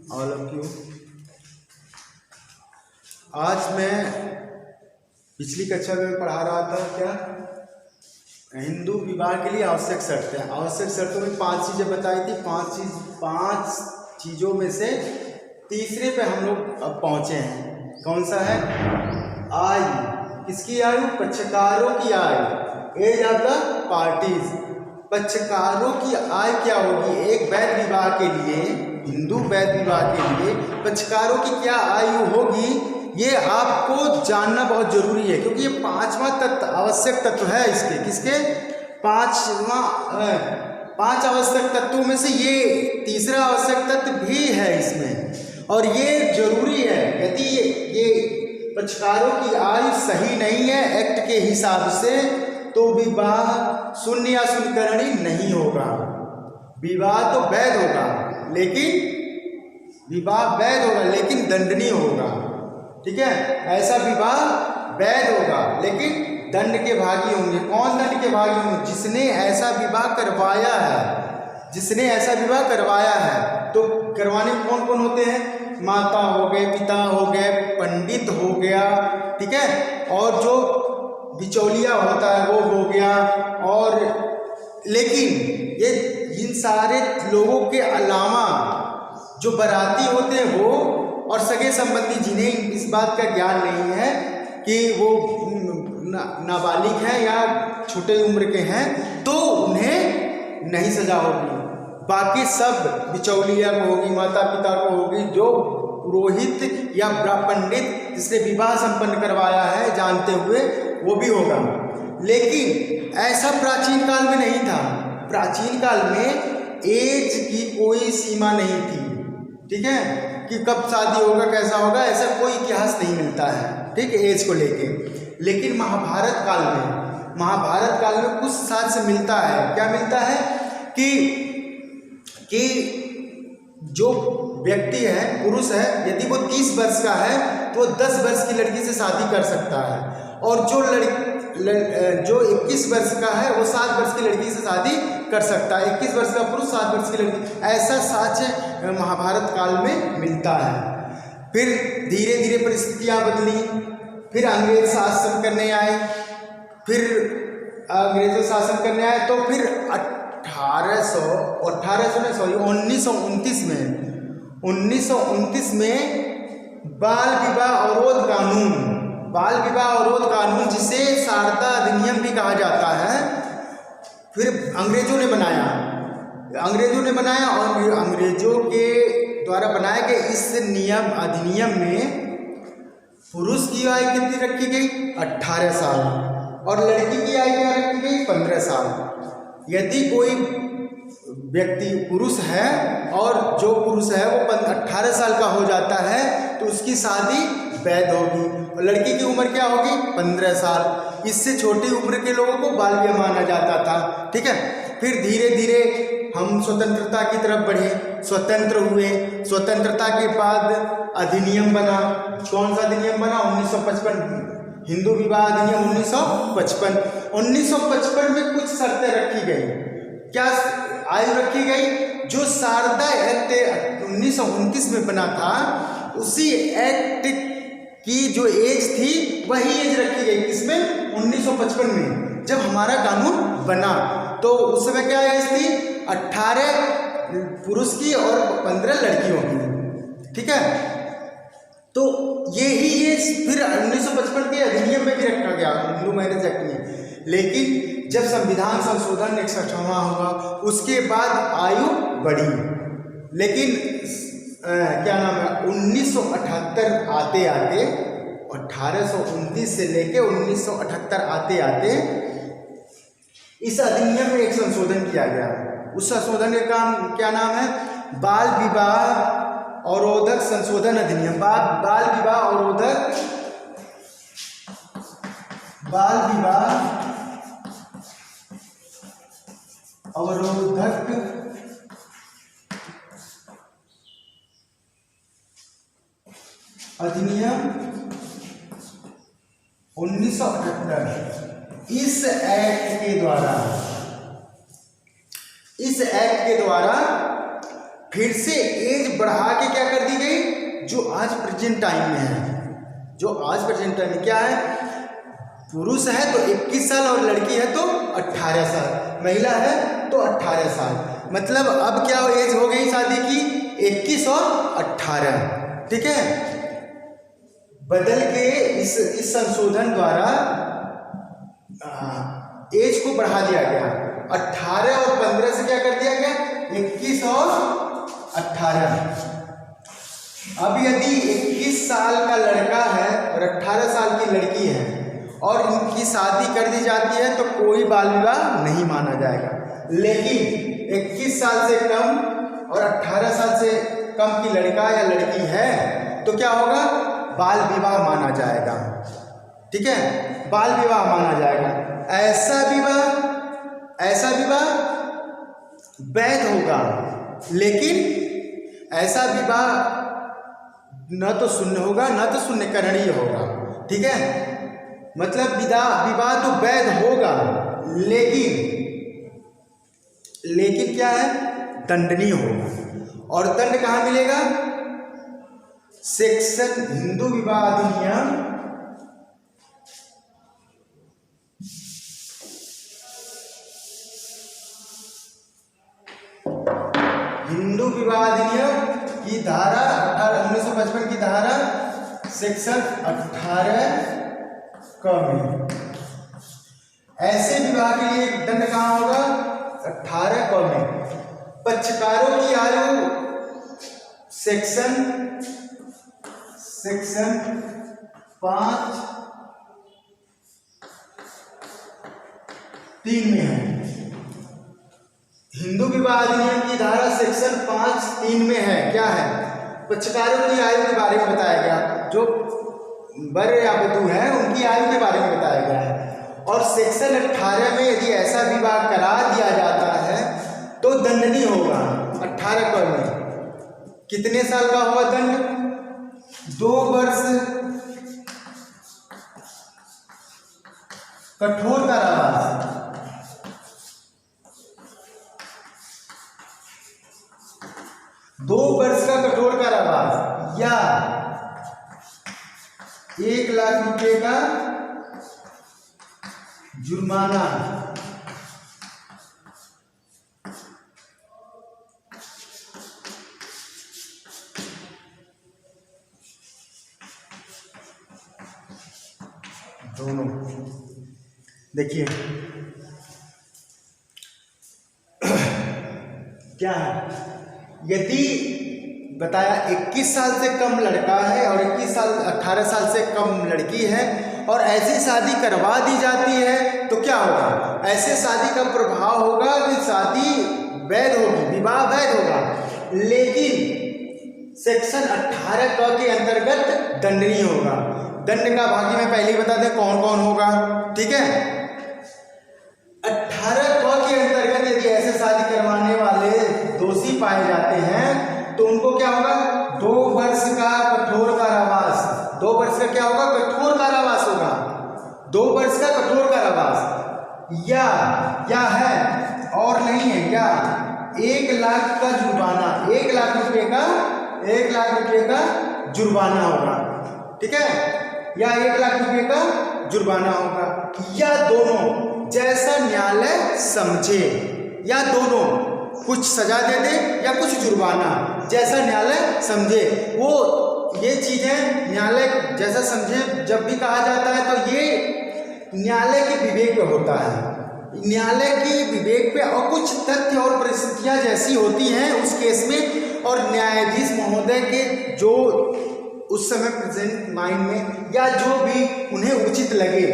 All of you. आज मैं पिछली कक्षा में पढ़ा रहा था क्या, हिंदू विवाह के लिए आवश्यक शर्तें। आवश्यक शर्तों में 5 चीज़ें बताई थी। 5 चीज़ों में से तीसरे पे हम लोग अब पहुँचे हैं। कौन सा है? आयु। किसकी आयु? पक्षकारों की आयु। Age of the parties. पक्षकारों की आयु क्या होगी? एक वैध विवाह के लिए, हिंदू वैध विवाह के लिए पक्षकारों की क्या आयु होगी, ये आपको जानना बहुत जरूरी है, क्योंकि ये 5वां तत्व, आवश्यक तत्व है इसके। किसके? 5 आवश्यक तत्वों में से ये तीसरा आवश्यक तत्व भी है इसमें, और ये जरूरी है। यदि ये पक्षकारों की आयु सही नहीं है एक्ट के हिसाब से, तो विवाह शून्य या शून्यकरणी नहीं होगा। विवाह तो वैध होगा, लेकिन विवाह वैध होगा लेकिन दंडनीय होगा। ठीक है, ऐसा विवाह वैध होगा लेकिन दंड के भागी होंगे। कौन दंड के भागी होंगे? जिसने ऐसा विवाह करवाया है। जिसने ऐसा विवाह करवाया है, तो करवाने में कौन कौन होते हैं? माता हो गए, पिता हो गए, पंडित हो गया, ठीक है, और जो बिचौलिया होता है वो हो गया। और लेकिन ये इन सारे लोगों के अलावा जो बाराती होते हैं वो, और सगे संबंधी जिन्हें इस बात का ज्ञान नहीं है कि वो नाबालिग हैं या छोटे उम्र के हैं, तो उन्हें नहीं सजा होगी। बाकी सब बिचौलिया को होगी, माता पिता को होगी, जो पुरोहित या पंडित जिसने विवाह संपन्न करवाया है जानते हुए, वो भी होगा। लेकिन ऐसा प्राचीन काल में नहीं था। प्राचीन काल में एज की कोई सीमा नहीं थी। ठीक है, कि कब शादी होगा, कैसा होगा, ऐसा कोई इतिहास नहीं मिलता है, ठीक है, एज को लेके। लेकिन महाभारत काल में कुछ साक्ष्य मिलता है। क्या मिलता है? कि जो व्यक्ति है, पुरुष है, यदि वो 30 वर्ष का है तो वो 10 वर्ष की लड़की से शादी कर सकता है, और जो 21 वर्ष का है वो 7 वर्ष की लड़की से शादी कर सकता है। 21 वर्ष का पुरुष, 7 वर्ष की लड़की, ऐसा साक्ष्य महाभारत काल में मिलता है। फिर धीरे धीरे परिस्थितियां बदली, फिर अंग्रेज शासन करने आए, तो फिर 1929 में बाल विवाह अवरोध कानून, जिसे शारदा अधिनियम भी कहा जाता है, फिर अंग्रेजों ने बनाया, और अंग्रेजों के द्वारा बनाए गए इस अधिनियम में पुरुष की आयु कितनी रखी गई? 18 साल, और लड़की की आयु क्या रखी गई? 15 साल। यदि कोई व्यक्ति पुरुष है और जो पुरुष है वो 18 साल का हो जाता है, तो उसकी शादी वैध होगी, और लड़की की उम्र क्या होगी? 15 साल। इससे छोटी उम्र के लोगों को बाल विवाह माना जाता था। ठीक है, फिर धीरे धीरे हम स्वतंत्रता की तरफ बढ़े, स्वतंत्र हुए। स्वतंत्रता के बाद अधिनियम बना। कौन सा अधिनियम बना? 1955, हिंदू विवाह अधिनियम 1955। 1955 में कुछ शर्तें रखी गई। क्या आयु रखी गई? जो शारदा एक्ट 1929 में बना था, उसी एक्ट की जो एज थी वही एज रखी गई। किसमें? 1955 में, जब हमारा कानून बना। तो उस समय क्या एज थी? 18 पुरुष की और 15 लड़कियों की। ठीक है, तो यही एज फिर 1955 के अधिनियम में भी रखा गया, हिंदू मैरिज एक्ट में। लेकिन जब संविधान संशोधन 61वां होगा, उसके बाद आयु बढ़ी। लेकिन क्या नाम है, 1978 आते 1829 से लेके 1978 आते इस अधिनियम में एक संशोधन किया गया। उस संशोधन का क्या नाम है? बाल विवाह अवरोधक संशोधन अधिनियम। बाल विवाह अवरोधक अधिनियम 1978। इस एक्ट के द्वारा फिर से एज बढ़ा के क्या कर दी गई, जो आज प्रेजेंट टाइम में है, जो आज प्रेजेंट टाइम में क्या है, पुरुष है तो 21 साल और लड़की है तो 18 साल, महिला है तो 18 साल। मतलब अब क्या एज हो गई शादी की, 21 और 18, ठीक है। बदल के इस संशोधन द्वारा एज को बढ़ा दिया गया, 18 और 15 से क्या कर दिया गया, 21 और 18। अब यदि 21 साल का लड़का है और 18 साल की लड़की है और इनकी शादी कर दी जाती है तो कोई बाल विवाह नहीं माना जाएगा। लेकिन 21 साल से कम और 18 साल से कम की लड़का या लड़की है तो क्या होगा, बाल विवाह माना जाएगा, ठीक है, बाल विवाह माना जाएगा। ऐसा विवाह वैध होगा, लेकिन ऐसा विवाह न तो शून्य होगा न तो शून्यकरणीय होगा, ठीक है। मतलब विवाह तो वैध होगा, लेकिन क्या है, दंडनीय होगा। और दंड कहाँ मिलेगा, सेक्शन हिंदू विवाह अधिनियम की धारा 1955 की धारा सेक्शन 18 क में ऐसे विवाह के लिए दंड कहाँ होगा, 18 क में। पक्षकारों की आयु सेक्शन 5(3) में है। हिंदू विवाह अधिनियम की धारा सेक्शन 5(3) में है, क्या है, पक्षकारों की आयु के बारे में बताया गया, जो वर या वधू है उनकी आयु के बारे में बताया गया है। और सेक्शन 18 में यदि ऐसा विवाह करा दिया जाता है तो दंडनीय होगा। 18 क में कितने साल का होगा दंड, 2 वर्ष कठोर कारावास, 2 वर्ष का कठोर कारावास या 1 लाख रुपए का जुर्माना। दोनों देखिए क्या है, यदि बताया 21 साल से कम लड़का है और 18 साल से कम लड़की है और ऐसी शादी करवा दी जाती है तो क्या होगा, ऐसे शादी का प्रभाव होगा कि शादी वैध होगी, विवाह वैध होगा, लेकिन सेक्शन 18 क के अंतर्गत दंडनीय होगा। दंड का भागी मैं पहले ही बता दें कौन कौन होगा, ठीक है। 18 क के अंतर्गत यदि ऐसे शादी करवाने वाले दोषी पाए जाते हैं तो उनको क्या होगा, 2 वर्ष का कठोर कारावास, 2 वर्ष का क्या होगा, कठोर कारावास होगा, 2 वर्ष का कठोर कारावास या है और नहीं है क्या, 1 लाख का जुर्माना, 1 लाख रुपए का जुर्माना होगा, ठीक है, या 1 लाख रुपए का जुर्माना होगा, या दोनों, जैसा न्यायालय समझे, या दोनों, कुछ सजा दे दे या कुछ जुर्माना, जैसा न्यायालय समझे। वो ये चीजें न्यायालय जैसा समझे जब भी कहा जाता है तो ये न्यायालय के विवेक पे होता है, न्यायालय के विवेक पे, और कुछ तथ्य और परिस्थितियां जैसी होती हैं उस केस में, और न्यायाधीश महोदय के जो उस समय प्रेजेंट माइंड में या जो भी उन्हें उचित लगे,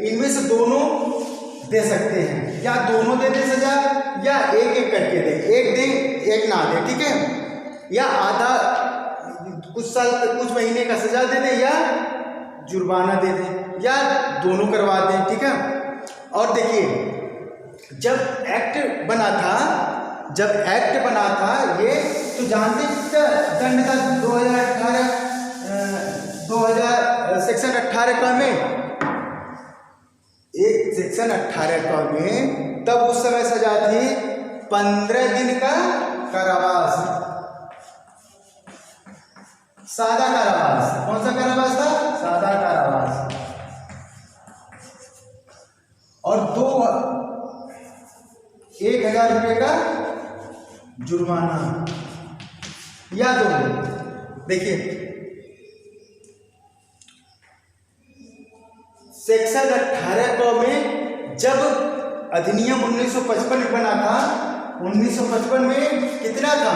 इनमें से दोनों दे सकते हैं, या दोनों दे दे सजा या एक एक करके दे, एक दे एक ना दे, ठीक है, या आधा कुछ महीने का सजा दे दे या जुर्माना दे दे या दोनों करवा दें, ठीक है। और देखिए जब एक्ट बना था ये तो जानते दंड था 2018 सेक्शन 18 क में, एक सेक्शन 18 क में तब उस समय सजा थी 15 दिन का कारावास, सादा कारावास। कौन सा कारावास था? सादा कारावास। और 1,000 रुपये का जुर्माना। याद हो? देखिए सेक्शन 18 में जब अधिनियम 1955 बना था, 1955 में कितना था?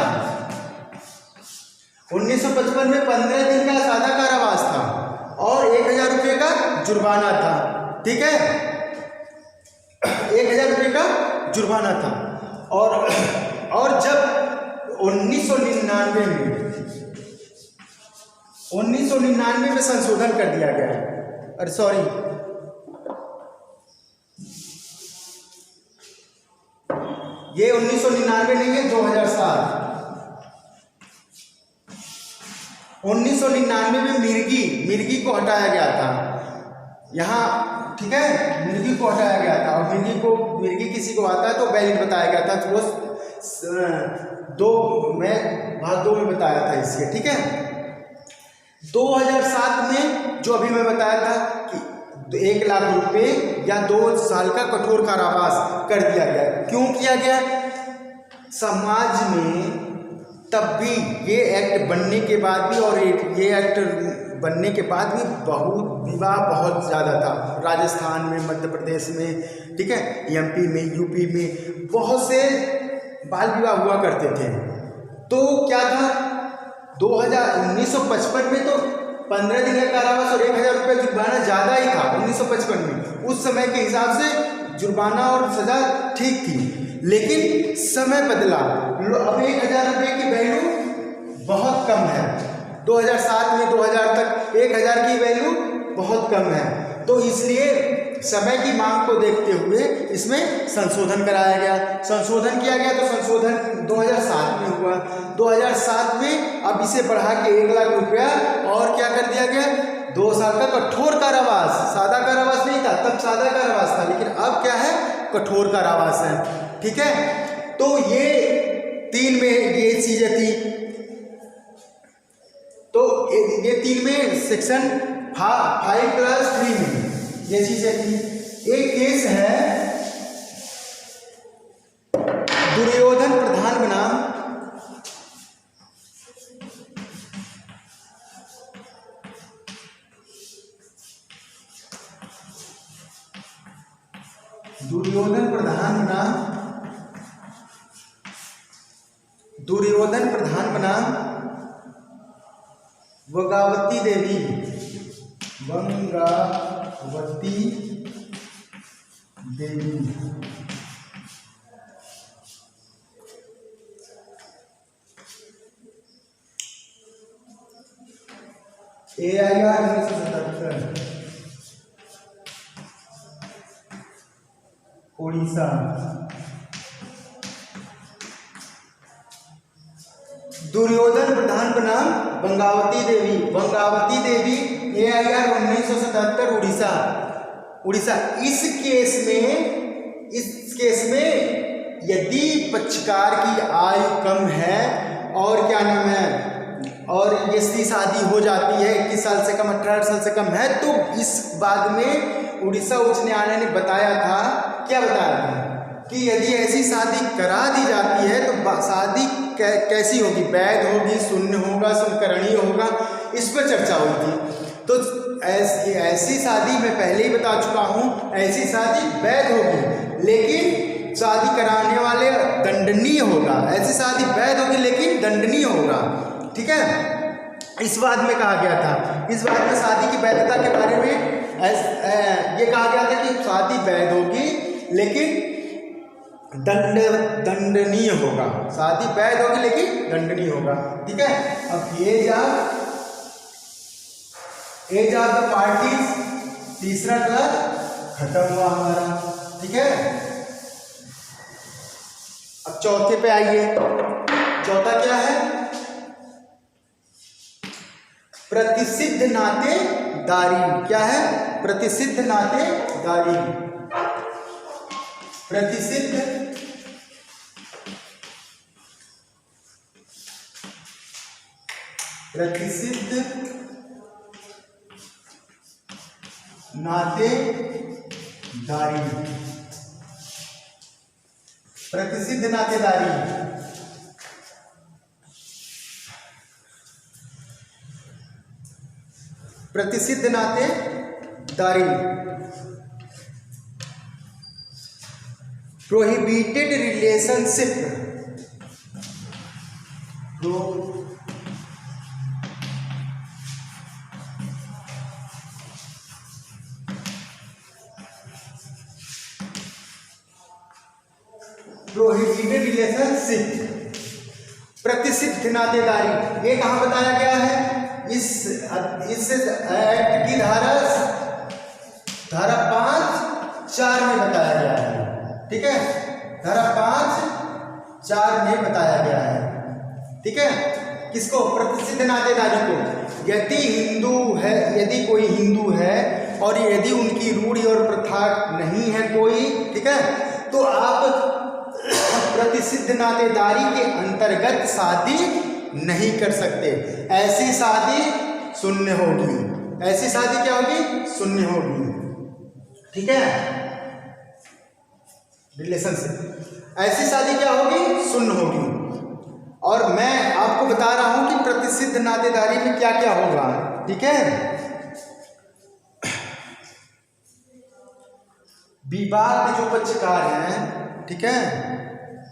1955 में 15 दिन का सादा कारावास था और 1,000 रुपये का जुर्माना था। ठीक है, 1,000 रुपये का जुर्माना था। और जब 1999 में संशोधन कर दिया गया। अरे सॉरी, ये 1999 नहीं है, 2007। 1999 में मिर्गी को हटाया गया था यहाँ। ठीक है, मिर्गी को हटाया गया था और मिर्गी किसी को आता है तो वैलिड बताया गया था। वो भाग 2 में बताया था इसके। ठीक है, 2007 में जो अभी मैं बताया था कि 1,00,000 रुपये या 2 साल का कठोर कारावास कर दिया गया। क्यों किया गया? समाज में तब भी ये एक्ट बनने के बाद भी और ये एक्ट बनने के बाद भी विवाह बहुत ज़्यादा था। राजस्थान में, मध्य प्रदेश में, ठीक है, एमपी में, यूपी में बहुत से बाल विवाह हुआ करते थे। तो क्या था, 1955 में तो 15 दिन का कारावास और 1,000 रुपये जुर्माना ज़्यादा ही था। 1955 में उस समय के हिसाब से जुर्माना और सज़ा ठीक थी, लेकिन समय बदला। अब 1,000 रुपये की वैल्यू बहुत कम है। 2007 में 2000 तक 1,000 की वैल्यू बहुत कम है। तो इसलिए समय की मांग को देखते हुए इसमें संशोधन कराया गया, संशोधन किया गया। तो संशोधन 2007 में हुआ। 2007 में अब इसे बढ़ा के 1,00,000 रुपया और क्या कर दिया गया? 2 साल का कठोर कारावास। सादा कारावास नहीं था तब, सादा कारावास था, लेकिन अब क्या है? कठोर कारावास है। ठीक है, तो ये 3 में ये चीजें थी। तो ये 3 में सेक्शन 5+3 में ये चीजें थी। एक केस है दुर्योधन प्रधान बनाम दुर्योधन प्रधान बनाम बंगावती देवी AIR 1977 उड़ीसा। दुर्योधन प्रधान बनाम बंगावती देवी AIR 1977 उड़ीसा। इस केस में यदि पक्षकार की आयु कम है और क्या नाम है, और इसकी शादी हो जाती है 21 साल से कम, 18 साल से कम है, तो इस बाद में उड़ीसा उच्च न्यायालय ने बताया था, क्या बताया था कि यदि ऐसी शादी करा दी जाती है तो शादी कैसी होगी? वैध होगी, शून्य होगा, शून्यकरणीय होगा, इस पर चर्चा हुई थी। तो ऐसी शादी मैं पहले ही बता चुका हूँ, ऐसी शादी वैध होगी लेकिन शादी कराने वाले दंडनीय होगा। ऐसी शादी वैध होगी लेकिन दंडनीय होगा। ठीक है, इस बात में कहा गया था, इस बात में शादी की वैधता के बारे में ये कहा गया था कि शादी वैध होगी लेकिन दंडनीय होगा। शादी वैध होगी लेकिन दंडनीय होगा। ठीक है, अब एज ऑफ द पार्टीज, तीसरा क्लास खत्म हुआ हमारा। ठीक है, अब चौथे पे आइए। चौथा क्या है? प्रतिसिद्ध नातेदारी। क्या है? प्रतिसिद्ध नातेदारी। प्रतिसिद्ध प्रतिसिद्ध नातेदारी, प्रतिसिद्ध नातेदारी, प्रतिसिद्ध नातेदारी, प्रोहिबिटेड रिलेशनशिप, प्रोहिबिटेड रिलेशनशिप, प्रतिसिद्ध नातेदारी, ये कहाँ बताया गया है? इस एक्ट की धारा 5(4) में बताया गया है। ठीक है, धारा 5(4) में बताया गया है। ठीक है, किसको? प्रतिसिद्ध नातेदारी को। यदि कोई हिंदू है और यदि उनकी रूढ़ी और प्रथा नहीं है कोई, ठीक है, तो आप प्रतिसिद्ध नातेदारी के अंतर्गत शादी नहीं कर सकते। ऐसी शादी शून्य होगी। ऐसी शादी क्या होगी? शून्य होगी। ठीक है, रिलेशनशिप, ऐसी शादी क्या होगी? शून्य होगी। और मैं आपको बता रहा हूं कि प्रतिसिद्ध नातेदारी में क्या क्या होगा। ठीक है, विवाह के जो पक्षकार हैं, ठीक है,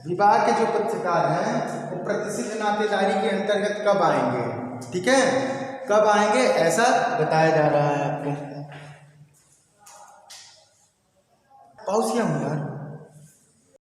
विवाह के जो पक्षकार हैं वो प्रतिसिद्ध नातेदारी के अंतर्गत कब आएंगे? ठीक है, कब आएंगे ऐसा बताया जा रहा है आपको। पॉज किया हूं यार।